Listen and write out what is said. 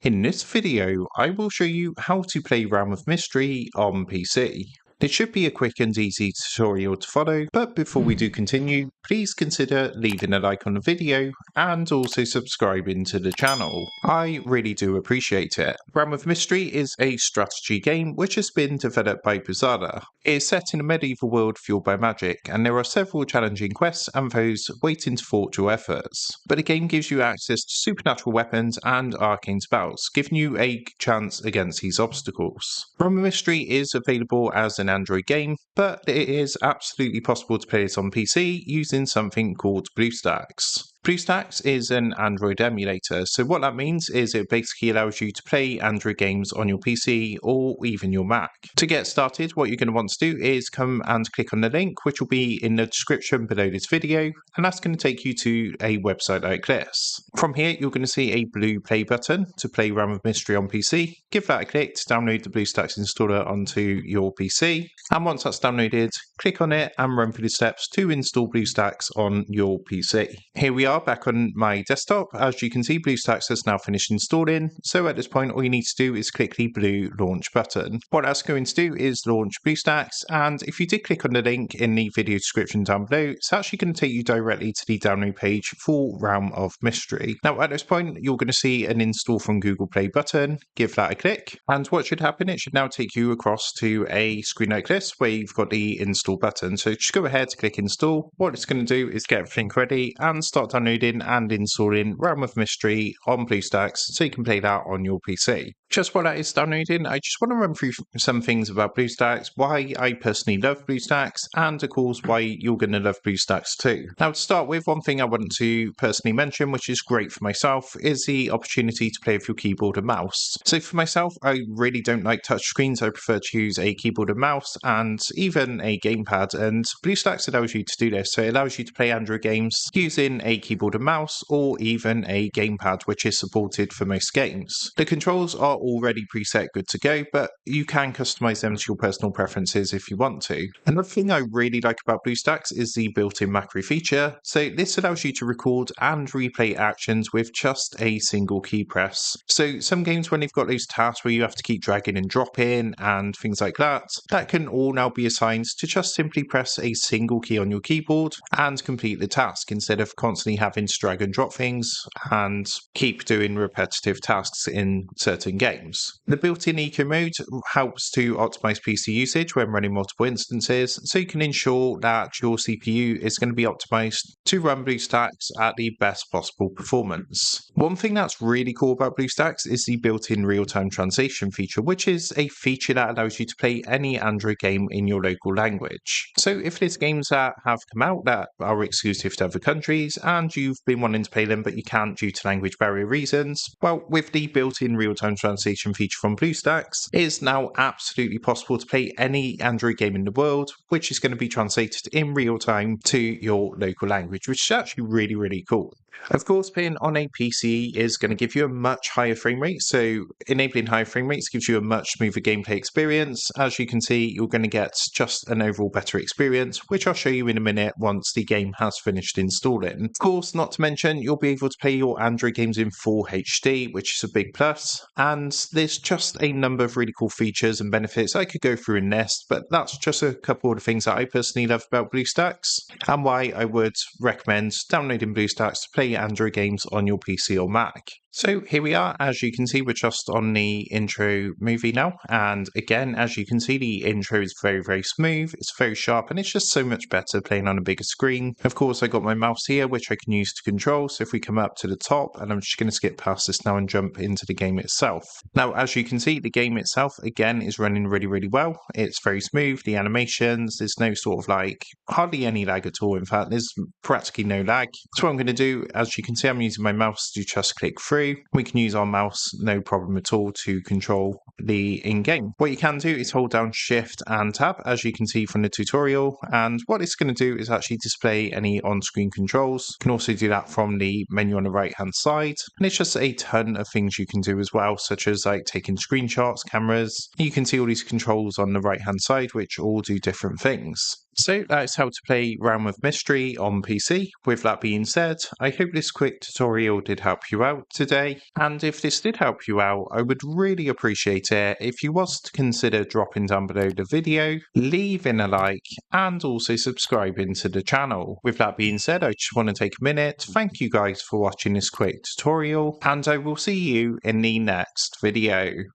In this video, I will show you how to play Realm of Mystery on PC. This should be a quick and easy tutorial to follow, but before we do continue, please consider leaving a like on the video and also subscribing to the channel. I really do appreciate it. Realm of Mystery is a strategy game which has been developed by Blizzard. It is set in a medieval world fueled by magic, and there are several challenging quests and foes waiting to thwart your efforts. But the game gives you access to supernatural weapons and arcane spells, giving you a chance against these obstacles. Realm of Mystery is available as an Android game, but it is absolutely possible to play this on PC using something called BlueStacks. BlueStacks is an Android emulator, so what that means is it basically allows you to play Android games on your PC or even your Mac. To get started, what you're going to want to do is come and click on the link, which will be in the description below this video, and that's going to take you to a website like this. From here, you're going to see a blue play button to play Realm of Mystery on PC. Give that a click to download the BlueStacks installer onto your PC, and once that's downloaded, click on it and run through the steps to install BlueStacks on your PC. Here we are back on my desktop. As you can see, BlueStacks has now finished installing, so at this point all you need to do is click the blue launch button. What that's going to do is launch BlueStacks, and if you did click on the link in the video description down below, it's actually going to take you directly to the download page for Realm of Mystery. Now at this point you're going to see an install from Google Play button. Give that a click, and what should happen, it should now take you across to a screen like this where you've got the install button. So just go ahead, click install. What it's going to do is get everything ready and start downloading and installing Realm of Mystery on BlueStacks so you can play that on your PC. Just while that is downloading, I just want to run through some things about BlueStacks, why I personally love BlueStacks, and of course why you're going to love BlueStacks too. Now to start with, one thing I want to personally mention, which is great for myself, is the opportunity to play with your keyboard and mouse. So for myself, I really don't like touch screens. I prefer to use a keyboard and mouse and even a gamepad, and BlueStacks allows you to do this. So it allows you to play Android games using a keyboard and mouse or even a gamepad, which is supported for most games. The controls are already preset good to go, but you can customize them to your personal preferences if you want to. Another thing I really like about BlueStacks is the built-in macro feature. So this allows you to record and replay actions with just a single key press. So some games, when you've got those tasks where you have to keep dragging and dropping and things like that, that can all now be assigned to just simply press a single key on your keyboard and complete the task, instead of constantly having to drag and drop things and keep doing repetitive tasks in certain games. The built-in eco mode helps to optimize PC usage when running multiple instances, so you can ensure that your CPU is going to be optimized to run BlueStacks at the best possible performance. One thing that's really cool about BlueStacks is the built-in real-time translation feature, which is a feature that allows you to play any Android game in your local language. So if there's games that have come out that are exclusive to other countries and you've been wanting to play them but you can't due to language barrier reasons, well, with the built-in real-time translation feature from BlueStacks, it is now absolutely possible to play any Android game in the world, which is going to be translated in real time to your local language, which is actually really, really cool. Of course, playing on a PC is going to give you a much higher frame rate, so enabling higher frame rates gives you a much smoother gameplay experience. As you can see, you're going to get just an overall better experience, which I'll show you in a minute once the game has finished installing. Of course, not to mention, you'll be able to play your Android games in full HD, which is a big plus, and there's just a number of really cool features and benefits I could go through in this, but that's just a couple of the things that I personally love about BlueStacks and why I would recommend downloading BlueStacks to play Android games on your PC or Mac. So here we are. As you can see, we're just on the intro movie now, and again, as you can see, the intro is very, very smooth, it's very sharp, and it's just so much better playing on a bigger screen. Of course, I got my mouse here, which I can use to control, so if we come up to the top, and I'm just going to skip past this now and jump into the game itself. Now, as you can see, the game itself, again, is running really, really well. It's very smooth, the animations, there's no sort of hardly any lag at all. In fact, there's practically no lag. So what I'm going to do, as you can see, I'm using my mouse to just click through. We can use our mouse no problem at all to control the in-game. What you can do is hold down Shift and Tab, as you can see from the tutorial, and what it's going to do is actually display any on-screen controls. You can also do that from the menu on the right-hand side, and it's just a ton of things you can do as well, such as taking screenshots, cameras. You can see all these controls on the right-hand side, which all do different things. So that's how to play Realm of Mystery on PC. With that being said, I hope this quick tutorial did help you out today. And if this did help you out, I would really appreciate it if you was to consider dropping down below the video, leaving a like, and also subscribing to the channel. With that being said, I just want to take a minute to thank you guys for watching this quick tutorial, and I will see you in the next video.